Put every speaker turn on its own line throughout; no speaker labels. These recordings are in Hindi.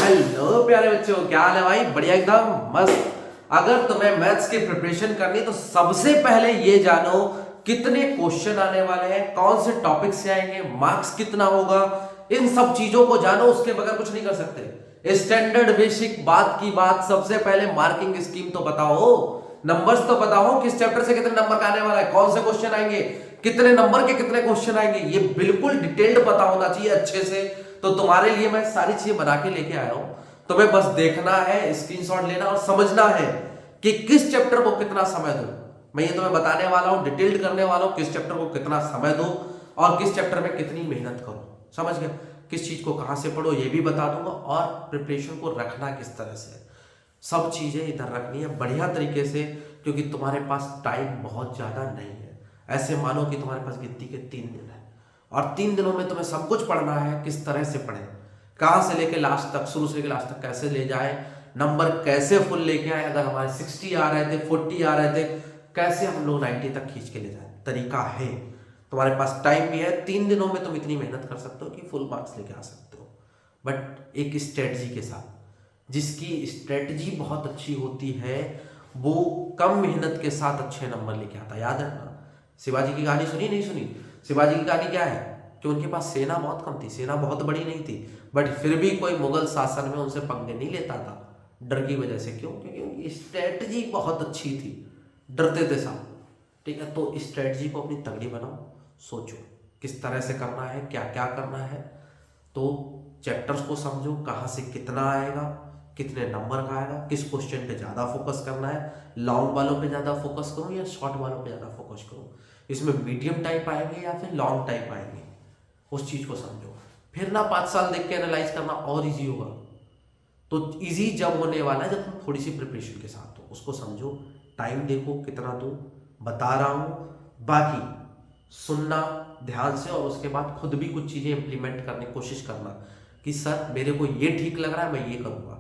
हेलो प्यारे बच्चों, क्या हाल है भाई? बढ़िया, एकदम मस्त। अगर तुम्हें मैथ्स की प्रिपरेशन करनी तो सबसे पहले ये जानो कितने क्वेश्चन आने वाले हैं, कौन से टॉपिक से आएंगे, मार्क्स कितना होगा, इन सब चीजों को जानो। उसके बगैर कुछ नहीं कर सकते। स्टैंडर्ड बेसिक बात की बात, सबसे पहले मार्किंग स्कीम तो बताओ, नंबर्स तो बताओ, किस चैप्टर से कितने नंबर का आने वाला है, कौन से क्वेश्चन आएंगे, कितने नंबर के कितने क्वेश्चन आएंगे, ये बिल्कुल डिटेल्ड पता होना चाहिए अच्छे से। तो तुम्हारे लिए मैं सारी चीजें बना के लेके आया हूं। तुम्हें बस देखना है, स्क्रीनशॉट लेना और समझना है कि किस चैप्टर को कितना समय दो। मैं ये तुम्हें बताने वाला हूं, डिटेल्ड करने वाला हूं, किस चैप्टर को कितना समय दो और किस चैप्टर में कितनी मेहनत करो। समझ गए? किस चीज को कहां से पढ़ो ये भी बता दूंगा, और प्रिपरेशन को रखना किस तरह से, सब चीजें इधर रखनी है बढ़िया तरीके से, क्योंकि तुम्हारे पास टाइम बहुत ज्यादा नहीं है। ऐसे मानो कि तुम्हारे पास गिनती के 3 दिन है और 3 दिनों में तुम्हें सब कुछ पढ़ना है। किस तरह से पढ़े, कहां से लेके लास्ट तक, शुरू से लेके लास्ट तक कैसे ले जाए, नंबर कैसे फुल लेके आए, अगर हमारे 60 आ रहे थे, 40 आ रहे थे, कैसे हम लोग 90 तक खींच के ले जाए, तरीका है। तुम्हारे पास टाइम भी है, 3 दिनों में तुम इतनी मेहनत कर सकते हो कि फुल मार्क्स लेके आ सकते हो, बट एक स्ट्रेटजी के साथ। जिसकी स्ट्रेटजी बहुत अच्छी होती है वो कम मेहनत के साथ अच्छे नंबर लेके आता है। याद है ना, शिवाजी की कहानी सुनी नहीं सुनी? शिवाजी की कहानी क्या है कि उनके पास सेना बहुत कम थी, सेना बहुत बड़ी नहीं थी, बट फिर भी कोई मुगल शासन में उनसे पंगे नहीं लेता था, डर की वजह से। क्यों? क्योंकि उनकी स्ट्रेटजी बहुत अच्छी थी, डरते थे सब। ठीक है, तो स्ट्रेटजी को अपनी तगड़ी बनाओ, सोचो किस तरह से करना है, क्या क्या करना है। तो चैप्टर्स को समझो, कहाँ से कितना आएगा, कितने नंबर का आएगा, किस क्वेश्चन पे ज़्यादा फोकस करना है, लॉन्ग वालों पे ज़्यादा फोकस करूँ या शॉर्ट वालों पे ज़्यादा फोकस करूँ, इसमें मीडियम टाइप आएंगे या फिर लॉन्ग टाइप आएंगे, उस चीज़ को समझो। फिर ना 5 साल देख के एनालाइज करना और इजी होगा। तो इजी जब होने वाला है जब तुम थोड़ी सी प्रिपरेशन के साथ हो, उसको समझो, टाइम देखो कितना दूँ, बता रहा हूँ, बाकी सुनना ध्यान से और उसके बाद खुद भी कुछ चीज़ें इंप्लीमेंट करने की कोशिश करना कि सर मेरे को ये ठीक लग रहा है, मैं ये करूँगा,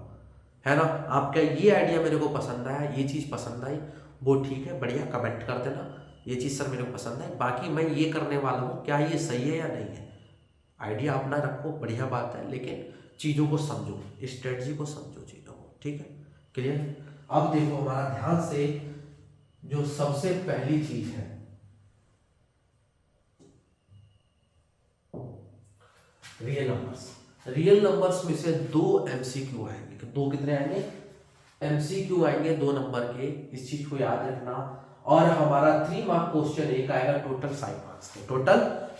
है ना, आपका ये आइडिया मेरे को पसंद आया, ये चीज़ पसंद आई, वो ठीक है, बढ़िया, कमेंट कर देना ये चीज़ सर मेरे को पसंद है, बाकी मैं ये करने वाला हूँ, क्या ये सही है या नहीं है। आइडिया अपना रखो, बढ़िया बात है, लेकिन चीज़ों को समझो, स्ट्रेटजी को समझो चीज़ों को। ठीक है, क्लियर? अब देखो हमारा ध्यान से, जो सबसे पहली चीज है रियल नंबर्स। रियल नंबर्स में से 2 MCQ आएंगे। दो कितने आएंगे? MCQ आएंगे 2 नंबर के, इस चीज को याद रखना। और हमारा 3 मार्क क्वेश्चन एक आएगा, टोटल 5 मार्क्स के। टोटल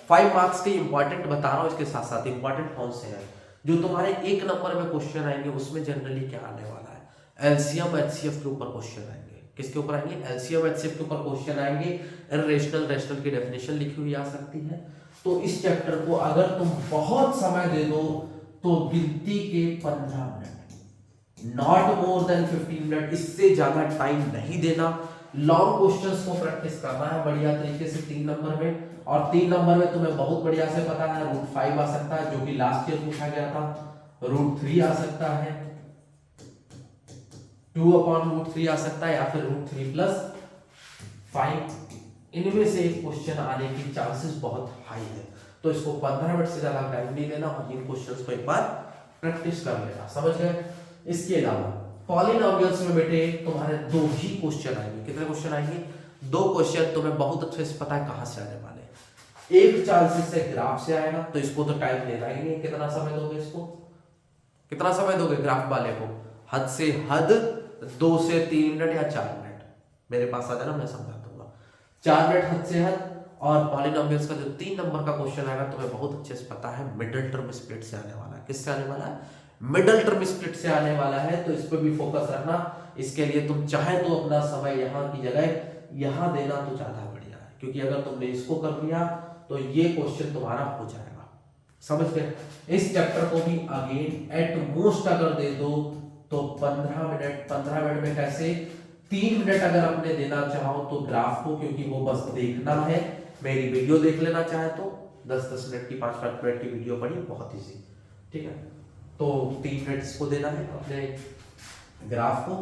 5 मार्क्स के इंपॉर्टेंट बता रहा हूं, इसके साथ साथ इंपॉर्टेंट कौन से हैं जो तुम्हारे 1 नंबर में क्वेश्चन आएंगे। उसमें जनरली क्या आने वाला है, एलसीएम एचसीएफ के ऊपर क्वेश्चन आएंगे। किसके ऊपर आएंगे? एलसीएम एचसीएफ के ऊपर क्वेश्चन आएंगे। इरेशनल रेशनल की डेफिनेशन लिखी हुई आ सकती है। तो इस चैप्टर को अगर तुम बहुत समय दे दो तो गिनती के 15 minute, not more than 15 minute, इससे ज्यादा टाइम नहीं देना। लॉन्ग क्वेश्चंस को प्रैक्टिस करना है बढ़िया तरीके से 3 नंबर में। और 3 नंबर में तुम्हें बहुत बढ़िया से पता है, √5 आ सकता है जो कि लास्ट ईयर पूछा गया था, √3 आ सकता है, 2/√3 आ सकता है, या फिर √3+5। इनमें से एक क्वेश्चन आने की चांसेस बहुत हाई है। तो इसको 15 मिनट से ज्यादा टाइम नहीं लेना और इन क्वेश्चंस को एक बार प्रैक्टिस कर लेना। समझ गए? इसके अलावा पॉलिनोमियल्स में बेटे तुम्हारे 2 ही क्वेश्चन आएंगे। कितने क्वेश्चन आएंगे? 2 क्वेश्चन। तुम्हें बहुत अच्छे से पता है कहां से आने वाले हैं। एक चांसेस से ग्राफ से आएगा, तो इसको तो टाइम लेना ही नहीं। कितना समय दोगे इसको? कितना समय दोगे ग्राफ वाले को? हद से हद 2 से 3 मिनट या 4 मिनट। मेरे पास आ जाना, मैं समझा दूंगा। 4 मिनट हद से हद। और पॉलिनोमियल्स का जो 3 नंबर का क्वेश्चन आएगा, तुम्हें बहुत अच्छे से पता है मिडिल टर्म स्प्लिट से आने वाला है। किससे आने वाला है? मिडिल टर्म स्प्लिट से आने वाला है। तो इस पर भी फोकस रखना। इसके लिए तुम चाहे तो अपना समय यहाँ की जगह यहाँ देना तो ज्यादा बढ़िया है, क्योंकि अगर तुमने इसको कर लिया तो ये क्वेश्चन तुम्हारा हो जाएगा। समझ गए? इस चैप्टर को भी अगेन एट मोस्ट अगर दे दो तो 15 मिनट। 15 मिनट में कैसे? 3 मिनट अगर अपने देना चाहो तो ग्राफ को, क्योंकि वो बस देखना है। मेरी वीडियो देख लेना चाहे तो 10-10 मिनट की, 5-5 मिनट की वीडियो पढ़ी, बहुत इजी। ठीक है, तो 3 मिनट इसको देना है अपने ग्राफ को,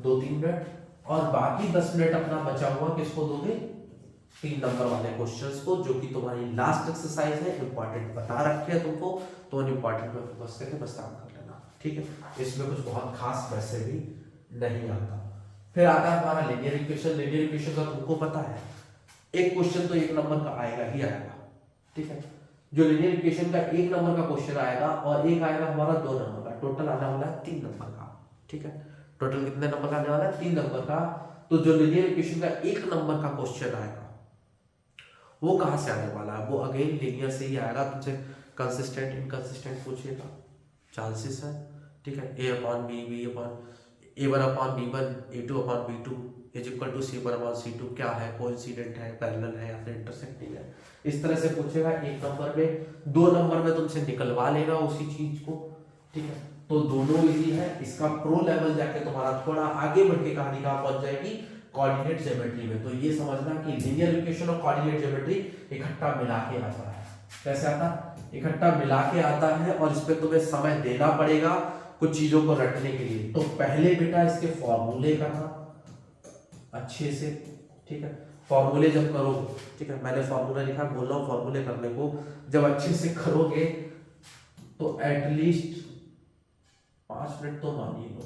2-3 मिनट, और बाकी 10 मिनट अपना बचा हुआ किसको दोगे? 3 नंबर वाले क्वेश्चंस को, जो कि तुम्हारी लास्ट एक्सरसाइज है। इंपॉर्टेंट बता रखे हैं तुमको, तो इंपॉर्टेंट में फोकस करके बस काम कर लेना। ठीक है, इसमें कुछ बहुत खास वैसे भी नहीं आता। फिर आता है हमारा लीनियर इक्वेशन। लीनियर इक्वेशन का तुमको पता है, एक क्वेश्चन तो 1 नंबर का आएगा ही आएगा, ठीक है। जो लीनियर इक्वेशन का 1 नंबर का क्वेश्चन आएगा और एक आएगा हमारा 2 नंबर का, टोटल आने वाला है 3 नंबर का, ठीक है। टोटल कितने नंबर का आने वाला है? 3 नंबर का। तो जो लीनियर इक्वेशन का 1 नंबर का क्वेश्चन आएगा वो कहां से आने वाला है? वो अगेन लीनियर से ही आएगा। तुमसे कंसिस्टेंट इनकंसिस्टेंट पूछेगा, चांसेस है, ठीक है। a upon B, B upon a1 upon b1, a2 upon b2 is equal to c1 upon c2, क्या है? कोइंसिडेंट है, पैरेलल है या फिर इंटरसेक्टिंग है? इस तरह से पूछेगा 1 नंबर में। 2 नंबर में तुमसे निकलवा लेगा उसी चीज को, ठीक है। तो दोनों इजी है। इसका प्रो लेवल जाके तुम्हारा थोड़ा आगे बढ़ के कहानी कहां पहुंच जाएगी? कोऑर्डिनेट ज्योमेट्री में। तो ये समझना कि लीनियर इक्वेशन और कोऑर्डिनेट ज्योमेट्री इकट्ठा मिला के आता है। कैसे आता? इकट्ठा मिला के आता है और इस पे तुम्हें समय देना पड़ेगा कुछ चीजों को रटने के लिए। तो पहले बेटा इसके फॉर्मूले करना अच्छे से, ठीक है। फॉर्मूले जब करोगे, ठीक है, मैंने फॉर्मूला लिखा, बोल रहा हूँ फॉर्मूले करने को जब अच्छे से करोगे तो एटलीस्ट 5 मिनट तो मान ही लो,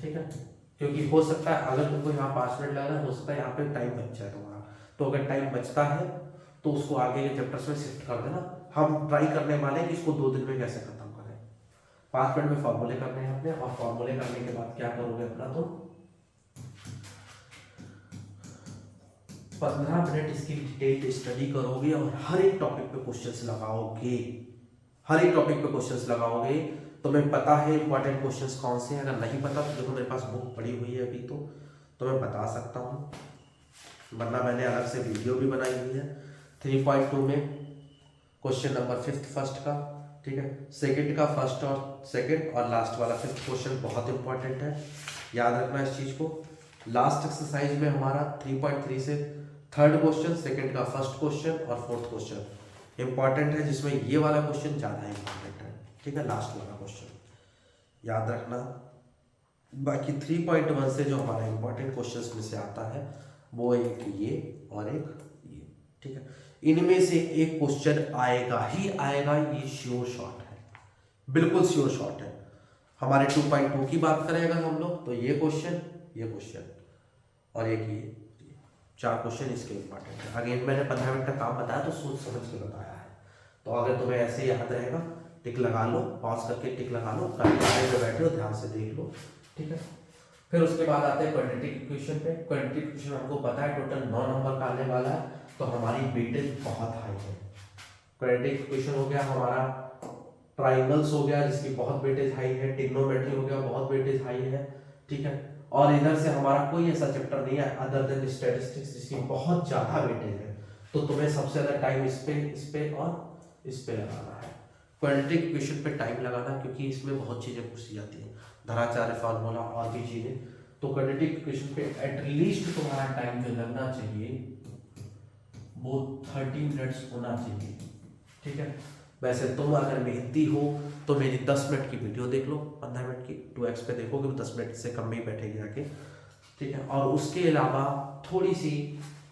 ठीक है। क्योंकि हो सकता है अगर तुमको यहाँ 5 मिनट लग रहा है, हो सकता है यहाँ पे टाइम बच जाए तुम्हारा। तो अगर टाइम बचता है तो उसको आगे के चैप्टर्स में शिफ्ट कर देना। हम ट्राई करने वाले हैं कि इसको 2 दिन में कैसे खत्म करें। 5 मिनट में फॉर्मूले करने हैं अपने, और फॉर्मूले करने के बाद क्या करोगे अपना, तो 15 मिनट इसकी डिटेल्ड स्टडी करोगे और हर एक टॉपिक पे क्वेश्चंस लगाओगे। हर एक टॉपिक पे क्वेश्चंस लगाओगे। तुम्हें पता है इंपॉर्टेंट क्वेश्चंस कौन से हैं? अगर नहीं पता तो देखो मेरे पास बुक पड़ी हुई है अभी, तो मैं बता सकता हूँ, वरना मैंने अलग से वीडियो भी बनाई हुई है। 3.2 में क्वेश्चन नंबर 5th फर्स्ट का, ठीक है, सेकंड का फर्स्ट और सेकंड और लास्ट वाला 5th क्वेश्चन बहुत इंपॉर्टेंट है, याद रखना इस चीज को। लास्ट एक्सरसाइज में हमारा 3.3 से 3rd क्वेश्चन, सेकंड का फर्स्ट क्वेश्चन और 4th क्वेश्चन इंपॉर्टेंट है, जिसमें ये वाला क्वेश्चन ज्यादा इंपॉर्टेंट है, ठीक है, लास्ट वाला क्वेश्चन याद रखना। बाकी 3.1 से जो हमारा इंपॉर्टेंट क्वेश्चंस में से आता है वो एक ये और एक ये, ठीक है। इनमें से एक क्वेश्चन आएगा ही आएगा, ये श्योर शॉट है, बिल्कुल श्योर शॉट है। हमारे 2.2 की बात करें अगर हम लोग, तो ये क्वेश्चन और एक ये 4 क्वेश्चन इसके इंपॉर्टेंट है। अगेन मैंने 15 मिनट का काम बताया तो सोच समझ के बताया है। तो अगर तुम्हें ऐसे याद रहेगा, टिक लगा लो, पॉज करके टिक लगा लो, कहीं पे बैठे हो ध्यान से देख लो, ठीक है। फिर उसके बाद आते हैं क्वाड्रेटिक इक्वेशन पे। क्वाड्रेटिक इक्वेशन हमको पता है टोटल 9 नंबर का आने वाला है, तो हमारी वेटेज बहुत हाई है। क्वाड्रेटिक इक्वेशन हो गया हमारा, ट्राइंगल्स हो गया जिसकी बहुत वेटेज हाई है, ट्रिग्नोमेट्री हो गया बहुत वेटेज हाई है, ठीक है। और इधर से हमारा कोई ऐसा चैप्टर नहीं है अदर देन स्टैटिस्टिक्स जिसकी बहुत ज्यादा वेटेज है। तो तुम्हें सबसे ज्यादा टाइम इस पे और इस पे लगाना है। क्वाड्रेटिक इक्वेशन पे टाइम लगाना, क्योंकि इसमें बहुत चीजें पूछी जाती हैं, धराचार्य फार्मूला और भी चीजें। तो क्वाड्रेटिक इक्वेशन पे एटलीस्ट तुम्हारा टाइम जो लगना चाहिए वो 30 मिनट्स होना चाहिए, ठीक है। वैसे तुम अगर मेहनती हो तो मेरी 10 मिनट की वीडियो देख लो, 15 मिनट की 2x पे देखोगे तो 10 मिनट से कम में ही बैठेगी आके, ठीक है। और उसके अलावा थोड़ी सी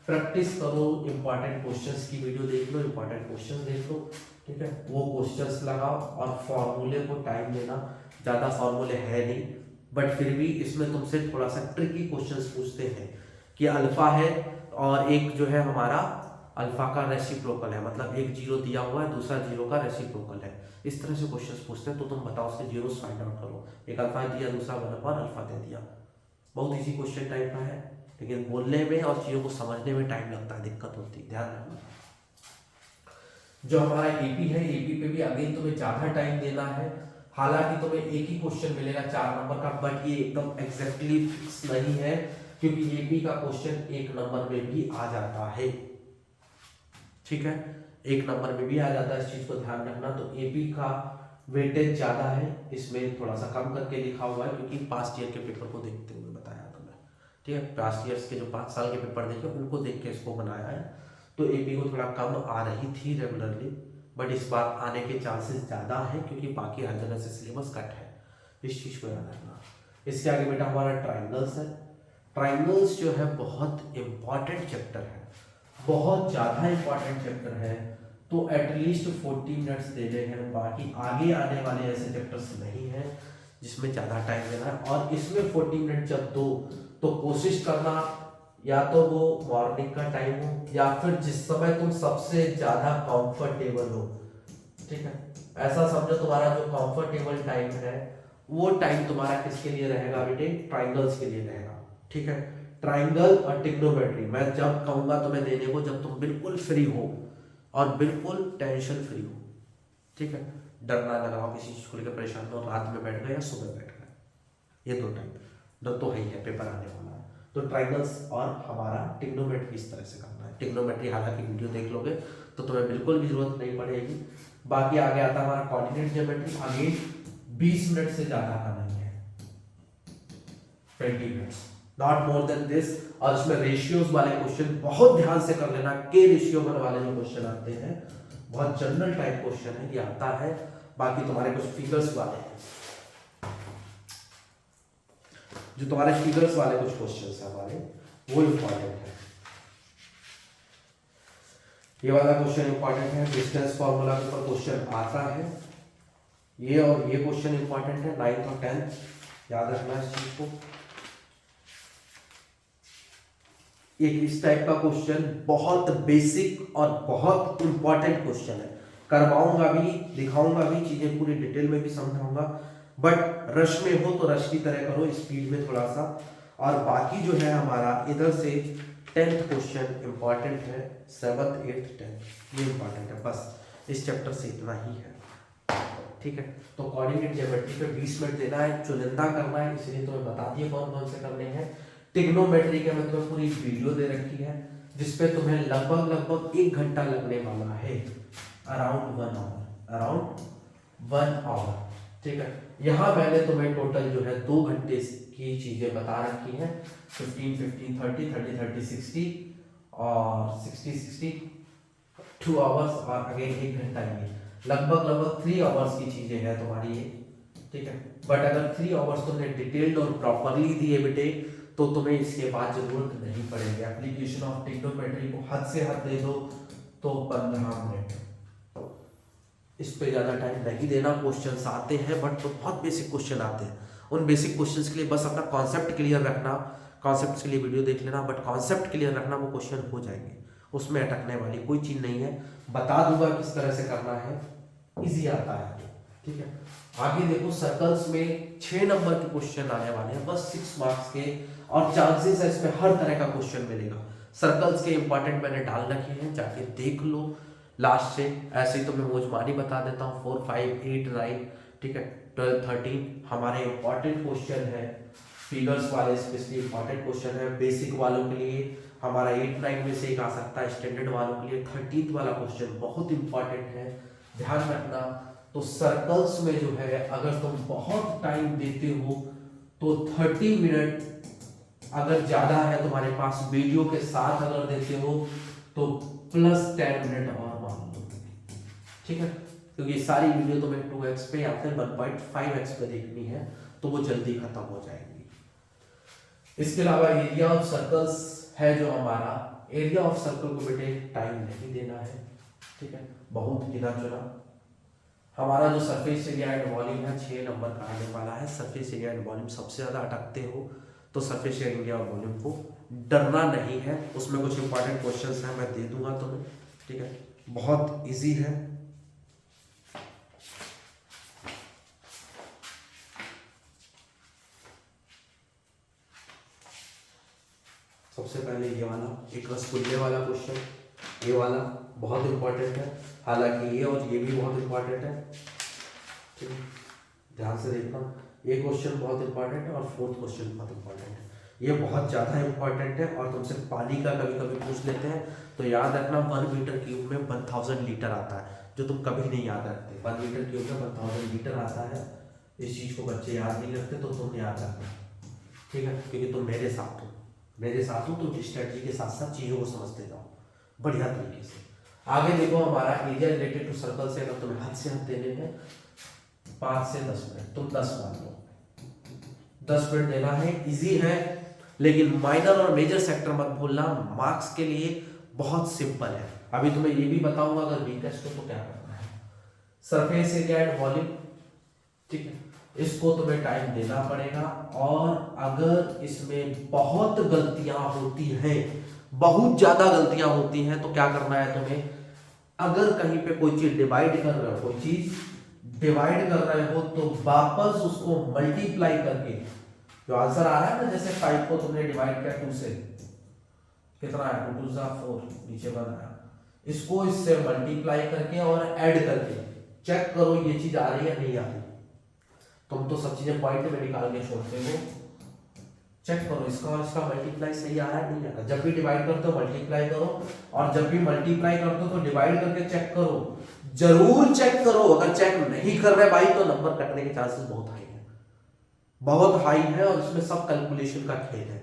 प्रैक्टिस करो, इंपॉर्टेंट क्वेश्चंस की वीडियो देख लो, इंपॉर्टेंट क्वेश्चन देख लो, ठीक है, वो क्वेश्चंस लगाओ और फॉर्मूले को टाइम देना। ज़्यादा फॉर्मूले है नहीं, बट फिर भी इसमें तुमसे थोड़ा सा ट्रिकी क्वेश्चंस पूछते हैं कि अल्फा है और एक जो है हमारा अल्फा का रेसिप्रोकल है, मतलब एक जीरो दिया हुआ है दूसरा जीरो का रेसिप्रोकल है, इस तरह से क्वेश्चंस पूछते हैं। तो तुम बताओ उसके जीरोस फाइंड आउट करो। एक अल्फा दिया दूसरा 1 अल्फा दे दिया, बहुत इजी क्वेश्चन टाइप का है, लेकिन बोलने में और चीज़ों को समझने में टाइम लगता है, दिक्कत होती है, ध्यान रखना। जो हमारा एपी है, एपी पे भी अगेन तुम्हें ज़्यादा टाइम देना है। हालांकि तुम्हें एक ही क्वेश्चन मिलेगा 4 नंबर का, बट ये एकदम एग्जैक्टली फिक्स नहीं है, क्योंकि एपी का क्वेश्चन 1 नंबर में भी आ जाता है, ठीक है, 1 नंबर में भी आ जाता है, इस चीज को ध्यान रखना। तो एपी का वेटेज ज्यादा है, इसमें थोड़ा सा कम करके लिखा हुआ है, क्योंकि पास्ट ईयर के पेपर को देखते हुए बताया था मैं, ठीक है। पास्ट ईयर्स के जो 5 साल के पेपर देखे उनको देख के इसको बनाया है। तो एपी को थोड़ा कम आ रही थी रेगुलरली, बट इस बार आने के चांसेस ज्यादा है, क्योंकि बाकी हर जगह से सिलेबस कट है, इस चीज को याद रखना। इसके आगे बेटा हमारा ट्राइंगल्स है। ट्राइंगल्स जो है बहुत इंपॉर्टेंट चैप्टर है, बहुत ज़्यादा इंपॉर्टेंट चैप्टर है, तो एटलीस्ट 40 मिनट्स देने हैं। बाकी आगे आने वाले ऐसे चैप्टर्स नहीं हैं हैं जिसमें ज़्यादा टाइम देना है, और इसमें 40 मिनट जब दो तो कोशिश करना या तो वो मॉर्निंग का टाइम हो या फिर जिस समय तुम सबसे ज़्यादा कंफर्टेबल हो। ठीक है, ऐसा समझो तुम्हारा जो कंफर्टेबल टाइम है वो टाइम तुम्हारा किसके लिए रहेगा बेटे, ट्राइंगल्स के लिए रहेगा। ठीक है, ट्राइंगल और ट्रिग्नोमेट्री मैं जब कहूंगा तुम्हें देने को जब तुम बिल्कुल फ्री हो और बिल्कुल टेंशन फ्री हो। ठीक है, डरना लगाओ किसी चीज को लेकर परेशान हो, रात में बैठ गए या सुबह बैठ गए, ये दो टाइम डर तो है ही है, पेपर आने वाला है। तो ट्राइंगल्स और हमारा ट्रिग्नोमेट्री इस तरह से करना है। ट्रिग्नोमेट्री हालांकि वीडियो देख लोगे तो तुम्हें बिल्कुल भी जरूरत नहीं पड़ेगी। बाकी आगे आता है हमारा कोऑर्डिनेट ज्योमेट्री, अगेन 20 मिनट से ज्यादा का नहीं है, 20 minutes not more than this. और इसमें रेशियोज वाले क्वेश्चन बहुत ध्यान से कर लेना, के रेशियो वाले जो क्वेश्चन आते हैं बहुत जनरल टाइप क्वेश्चन है, ये आता है। बाकी तुम्हारे कुछ फिगर्स वाले हैं, जो तुम्हारे फिगर्स वाले कुछ क्वेश्चंस है हमारे वो इंपॉर्टेंट है। ये वाला क्वेश्चन इंपॉर्टेंट है, डिस्टेंस फार्मूला के ऊपर क्वेश्चन आता है ये, और ये क्वेश्चन इंपॉर्टेंट है 9th और 10th, याद रखना इस चीज को। एक इस टाइप का क्वेश्चन बहुत बेसिक और बहुत इंपॉर्टेंट क्वेश्चन है, करवाऊंगा भी, दिखाऊंगा भी, चीजें पूरी डिटेल में भी समझाऊंगा, बट रश में हो तो रश की तरह करो, स्पीड में थोड़ा सा। और बाकी जो है हमारा इधर से 10th क्वेश्चन इंपॉर्टेंट है, 7th 8th 10th ये इंपॉर्टेंट है, बस इस चैप्टर से इतना ही है। ठीक है, तो कोऑर्डिनेट ज्योमेट्री पे 20 मिनट देना है, चुनिंदा करना है, इसलिए तुम्हें बता दिए कौन कौन से करने हैं। ट्रिग्नोमेट्री के मैं तुम्हें पूरी वीडियो दे रखी है जिसपे तुम्हें लगभग 1 घंटा लगने वाला है, अराउंड 1 आवर। ठीक है, यहाँ मैंने तुम्हें टोटल जो है 2 घंटे की चीजें बता रखी हैं, 15 15 30 30 30 60 और 60 60 2 आवर्स, और अगेन 1 घंटा ये लगभग 3 आवर्स की चीजें हैं तुम्हारी ये। ठीक है, बट अगर 3 आवर्स तुमने डिटेल्ड और प्रॉपरली दिए बेटे तो तुम्हें इसके बाद जरूरत नहीं पड़ेगी। एप्लीकेशन ऑफ ट्रिग्नोमेट्री को हद से हद दे दो तो 15 मिनट, इस पे ज्यादा टाइम नहीं देना। क्वेश्चंस आते हैं बट तो बहुत बेसिक क्वेश्चन आते हैं, उन बेसिक क्वेश्चंस के लिए बस अपना कॉन्सेप्ट क्लियर रखना, कॉन्सेप्ट के लिए वीडियो देख लेना, बट कॉन्सेप्ट क्लियर रखना, वो क्वेश्चन हो जाएंगे, उसमें अटकने वाली कोई चीज नहीं है। बता दूंगा किस तरह से करना है, इजी आता है। ठीक है, आगे देखो सर्कल्स में 6 नंबर के क्वेश्चन आने वाले हैं, बस 6 मार्क्स के, और चांसेस है इसमें हर तरह का क्वेश्चन मिलेगा। सर्कल्स के इंपॉर्टेंट मैंने डाल रखे हैं, जाके देख लो लास्ट से। ऐसे ही तो मैं मौजमानी बता देता हूँ, 4 5 8 9 ठीक है 12 13 हमारे इंपॉर्टेंट क्वेश्चन है, फिगर्स वाले स्पेशली इंपॉर्टेंट क्वेश्चन है। बेसिक वालों के लिए हमारा 8 9 में से एक आ सकता है, स्टैंडर्ड वालों के लिए 13th वाला क्वेश्चन बहुत इंपॉर्टेंट है, ध्यान रखना। तो सर्कल्स में जो है अगर तुम बहुत टाइम देते हो तो 30 मिनट अगर ज्यादा है तुम्हारे पास वीडियो के साथ अगर देते हो तो प्लस 10 मिनट और मान लो। ठीक है, क्योंकि सारी वीडियो तुम्हें 2x पे या फिर 1.5x पे देखनी है तो वो जल्दी खत्म हो जाएगी। इसके अलावा एरिया ऑफ सर्कल्स है जो हमारा, एरिया ऑफ सर्कल को बेटे टाइम नहीं देना है। ठीक है, बहुत गिना चुना। हमारा जो सरफेस एरिया एंड वॉल्यूम है 6 नंबर का आने वाला है। सरफेस एरिया एंड वॉल्यूम सबसे ज्यादा अटकते हो तो सरफेस एरिया और वॉल्यूम को डरना नहीं है, उसमें कुछ इंपॉर्टेंट क्वेश्चंस हैं मैं दे दूंगा तुम्हें। ठीक है, बहुत इजी है। सबसे पहले ये वाला एक रसगुल्ले वाला क्वेश्चन, ये वाला बहुत इंपॉर्टेंट है, हालांकि ये और ये भी बहुत इंपॉर्टेंट है। ठीक है, ध्यान से देखना, ये क्वेश्चन बहुत इंपॉर्टेंट है और 4th क्वेश्चन बहुत इंपॉर्टेंट है। ये बहुत ज़्यादा इंपॉर्टेंट है और तुमसे पानी का कभी कभी पूछ लेते हैं तो याद रखना 1 मीटर क्यूब में 1000 लीटर आता है, जो तुम कभी नहीं याद रखते। 1 मीटर क्यूब में 1000 लीटर आता है, इस चीज़ को बच्चे याद नहीं रखते तो तुम याद रखना। ठीक है, क्योंकि तुम मेरे साथ हो तो स्ट्रेटजी के साथ साथ चीज़ों को समझते जाओ बढ़िया तरीके से। आगे देखो हमारा एरिया रिलेटेड टू सर्कल से अगर तुम्हें हद से हद देने हैं 5 से 10 मिनट, तुम 10 मान लो, 10 मिनट देना है, इजी है। लेकिन माइनर और मेजर सेक्टर मत भूलना, मार्क्स के लिए बहुत सिंपल है। अभी तुम्हें ये भी बताऊंगा अगर बी टेस्ट हो तो क्या करना है। सरफेस एरिया एंड वॉल्यूम, ठीक है, इसको तुम्हें टाइम देना पड़ेगा। और अगर इसमें बहुत गलतियां होती हैं, बहुत ज्यादा गलतियां होती हैं, तो क्या करना है तुम्हें, अगर कहीं पे कोई चीज डिवाइड कर रहे हो, कोई चीज डिवाइड कर रहे हो, तो वापस उसको मल्टीप्लाई करके जो आंसर आ रहा है ना, जैसे 5 को तुमने डिवाइड किया 2 से, कितना है, 2 2 4, नीचे 1 आया, इसको इससे मल्टीप्लाई करके और ऐड करके चेक करो ये चीज आ रही है नहीं आ रही। तुम तो सब चीजें पॉइंट में निकाल के छोड़ते हो, चेक करो इसका और इसका मल्टीप्लाई सही आ रहा है नहीं आ रहा। जब भी डिवाइड करते हो मल्टीप्लाई करो, और जब भी मल्टीप्लाई करते हो तो डिवाइड करके चेक करो, जरूर चेक करो। अगर चेक नहीं कर रहे भाई तो नंबर कटने के चांसेस बहुत हाई है, बहुत हाई है, और इसमें सब कैलकुलेशन का खेल है।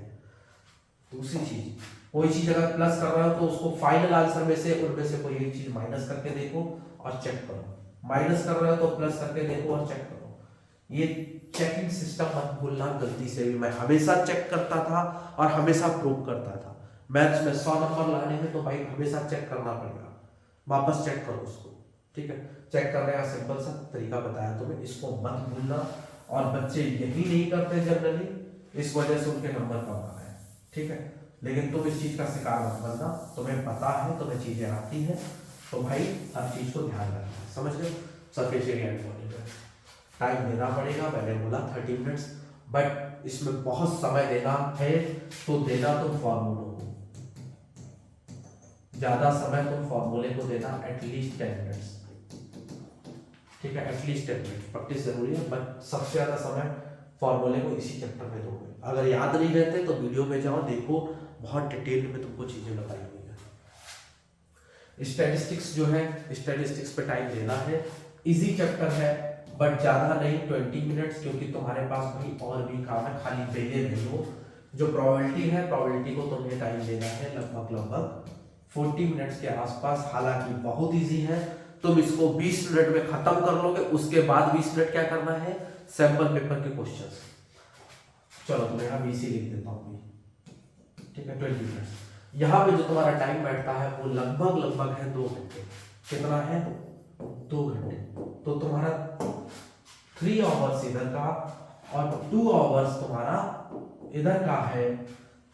दूसरी चीज, कोई चीज अगर प्लस कर रहे हो तो उसको फाइनल आंसर में से उनमें से कोई एक चीज माइनस करके देखो और चेक करो, माइनस कर रहे हो तो प्लस करके देखो और चेक करो। ये चेकिंग सिस्टम मत भूलना गलती से भी। मैं हमेशा चेक करता था और हमेशा प्रूव करता था। मैथ्स में 100 नंबर लाने हैं तो भाई हमेशा चेक करना पड़ेगा, वापस चेक करो उसको, ठीक है। चेक करने का सिंपल सा तरीका बताया तुम्हें, इसको मत भूलना। और बच्चे यही नहीं करते जनरली, इस वजह से उनके नंबर कम आ रहे हैं, ठीक है। लेकिन तुम इस चीज का शिकार मत बनना, तुम्हें पता है, तुम्हें चीजें आती हैं, तो भाई हर चीज को ध्यान रखना, समझ लो। सफिशिएंट टाइम देना पड़ेगा, मैंने बोला 30 मिनट्स, बट इसमें बहुत समय देना है तो देना तुम फॉर्मूलों को, ज्यादा समय तुम फॉर्मूले को देना, एटलीस्ट 10 मिनट्स, ठीक है, एटलीस्ट 10 मिनट। प्रैक्टिस जरूरी है, बट सबसे ज्यादा समय फॉर्मूले को इसी चैप्टर में दोगे। अगर याद नहीं रहते तो वीडियो में जाओ, देखो, बहुत डिटेल में तुमको चीजें बताई हुई है। स्टैटिस्टिक्स जो है, स्टैटिस्टिक्स पे टाइम देना है, इजी चैप्टर है, बट ज्यादा नहीं, 20 मिनट्स, क्योंकि तुम्हारे पास भाई और भी काम है, खाली पहले नहीं हो। जो प्रोबेबिलिटी है, प्रोबेबिलिटी को तुम्हें टाइम देना है लगभग 40 मिनट्स के आसपास। हालांकि बहुत इजी है, तुम इसको 20 मिनट में खत्म कर लोगे। उसके बाद 20 मिनट क्या करना है, सैंपल पेपर के क्वेश्चंस। चलो तो मैं 20 ही लिख देता हूँ, ठीक है, 20 मिनट्स। यहाँ पे जो तुम्हारा टाइम बैठता है वो लगभग है 2 घंटे। कितना है, 2 घंटे। तो तुम्हारा 3 आवर्स इधर का और 2 आवर्स तुम्हारा इधर का है,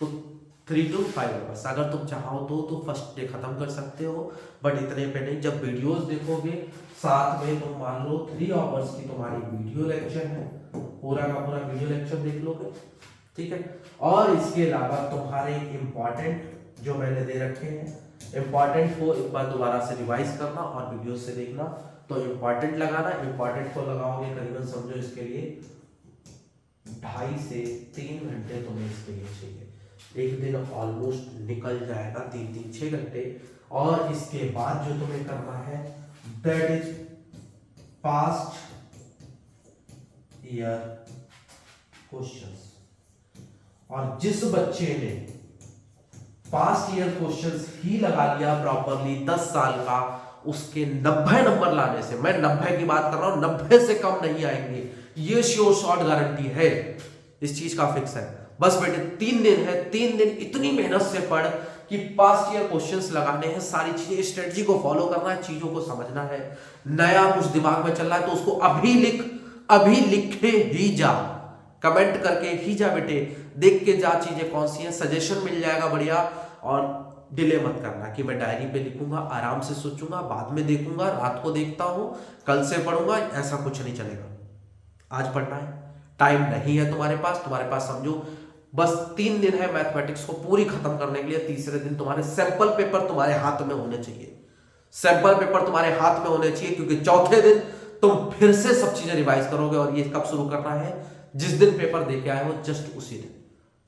तो 3 to 5 आवर्स। अगर तुम चाहो तो फर्स्ट डे खत्म कर सकते हो, बट इतने पे नहीं। जब वीडियोस देखोगे साथ में, तुम मान लो 3 आवर्स की तुम्हारी वीडियो लेक्चर है, पूरा का पूरा वीडियो लेक्चर देख लोगे, ठीक है। और इसके अलावा तुम्हारे इंपॉर्टेंट जो मैंने दे रखे हैं, इंपॉर्टेंट को एक बार दोबारा से रिवाइज करना और वीडियो से देखना। तो इंपॉर्टेंट लगाना, इंपॉर्टेंट को लगाओगे करीबन समझो इसके लिए 2.5 से 3 घंटे तुम्हें इसके लिए चाहिए। एक दिन ऑलमोस्ट निकल जाएगा, 3 6 घंटे। और इसके बाद जो तुम्हें करना है, that is past year questions. और जिस बच्चे ने पास्ट ईयर क्वेश्चंस ही लगा लिया प्रॉपरली 10 साल का, उसके 90 नंबर लाने से, मैं 90 की बात कर रहा हूं, 90 से कम नहीं आएंगे, ये श्योर शॉर्ट गारंटी है, इस चीज का फिक्स है। बस बेटे 3 दिन है, 3 दिन इतनी मेहनत से पढ़ कि पास्ट ईयर क्वेश्चंस लगाने हैं, सारी चीजें, स्ट्रेटजी को फॉलो करना है, चीजों को समझना है। नया कुछ दिमाग में चल रहा है तो उसको अभी लिख, अभी लिखे ही जा, कमेंट करके ही जा बेटे, देख के जा चीजें कौन सी हैं, सजेशन मिल जाएगा बढ़िया। और डिले मत करना कि मैं डायरी पे लिखूंगा, आराम से सोचूंगा, बाद में देखूंगा, रात को देखता हूं, कल से पढ़ूंगा, ऐसा कुछ नहीं चलेगा। आज पढ़ना है, टाइम नहीं है तुम्हारे पास समझो बस 3 दिन है मैथमेटिक्स को पूरी खत्म करने के लिए। तीसरे दिन तुम्हारे सैंपल पेपर तुम्हारे हाथ में होने चाहिए, सैंपल पेपर तुम्हारे हाथ में होने चाहिए, क्योंकि चौथे दिन तुम फिर से सब चीजें रिवाइज करोगे। और ये कब शुरू करना है, जिस दिन पेपर देके आए हो जस्ट उसी दिन,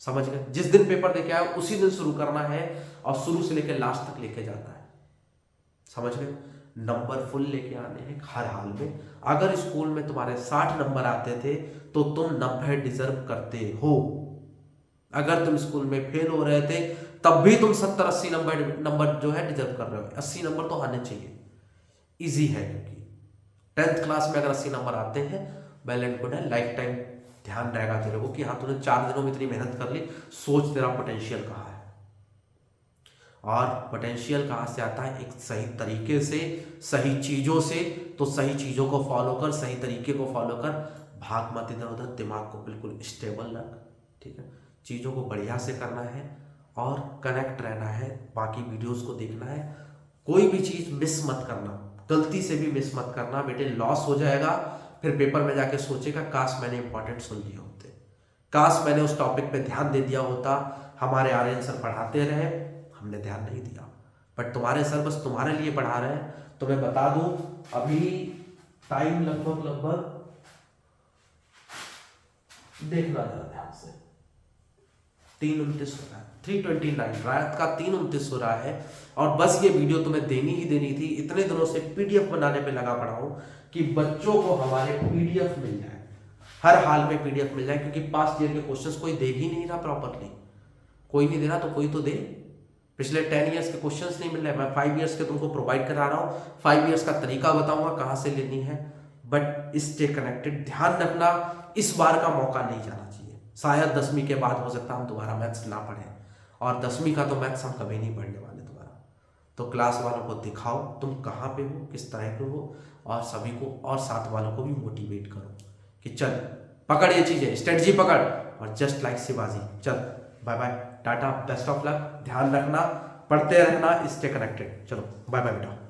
समझ गए, जिस दिन पेपर देके आए हो उसी दिन शुरू करना है, और शुरू से लेकर लास्ट तक लेके जाना है, समझ गए। नंबर फुल लेके आने हैं हर हाल में। अगर स्कूल में तुम्हारे 60 नंबर आते थे तो तुम 90 डिजर्व करते हो। अगर तुम स्कूल में फेल हो रहे थे तब भी तुम 70-80 नंबर जो है डिजर्व कर रहे हो। 80 नंबर तो आने चाहिए, इजी है, क्योंकि 10th क्लास में अगर 80 नंबर आते हैं वेल एंड गुड है, लाइफ टाइम ध्यान रहेगा तेरे को कि हाँ तूने 4 दिनों में इतनी मेहनत कर ली। सोच तेरा पोटेंशियल कहाँ है, और पोटेंशियल कहाँ से आता है, एक सही तरीके से, सही चीजों से। तो सही चीजों को फॉलो कर, सही तरीके को फॉलो कर, भाग मत इधर उधर, दिमाग को बिल्कुल स्टेबल रख, ठीक है। चीज़ों को बढ़िया से करना है और कनेक्ट रहना है, बाकी वीडियोस को देखना है, कोई भी चीज़ मिस मत करना, गलती से भी मिस मत करना बेटे, लॉस हो जाएगा। फिर पेपर में जाके सोचेगा काश मैंने इंपॉर्टेंट सुन लिए होते, काश मैंने उस टॉपिक पे ध्यान दे दिया होता। हमारे आर्यन सर पढ़ाते रहे, हमने ध्यान नहीं दिया, बट तुम्हारे सर बस तुम्हारे लिए पढ़ा रहे हैं। तो मैं बता दूं अभी टाइम लगभग देखना जरा ध्यान से, 3:29 हो रहा है, 3:29 रात का 3:29 हो रहा है। और बस ये वीडियो तुम्हें देनी ही देनी थी। इतने दिनों से पीडीएफ बनाने पे लगा पड़ा हूं कि बच्चों को हमारे पीडीएफ मिल जाए, हर हाल में पीडीएफ मिल जाए, क्योंकि पास्ट ईयर के क्वेश्चंस कोई दे ही नहीं रहा प्रॉपरली। कोई नहीं दे रहा तो कोई तो दे। पिछले 10 ईयर्स के क्वेश्चंस नहीं मिल रहे, मैं 5 ईयर्स के तुमको प्रोवाइड करा रहा हूँ, 5 ईयर्स का तरीका बताऊंगा कहाँ से लेनी है। बट स्टे कनेक्टेड, ध्यान रखना इस बार का मौका नहीं जाना चाहिए। शायद 10वीं के बाद हो सकता है हम दोबारा मैथ्स ना पढ़ें, और 10वीं का तो मैथ्स हम कभी नहीं पढ़ने वाले दोबारा। तो क्लास वालों को दिखाओ तुम कहाँ पे हो, किस तरह के हो, और सभी को और साथ वालों को भी मोटिवेट करो कि चल पकड़ ये चीजें, स्ट्रेटजी पकड़, और जस्ट लाइक शिवाजी चल। Bye bye, tata, best of luck, ध्यान रखना, पढ़ते रहना, स्टे कनेक्टेड। चलो बाय बाय बेटा।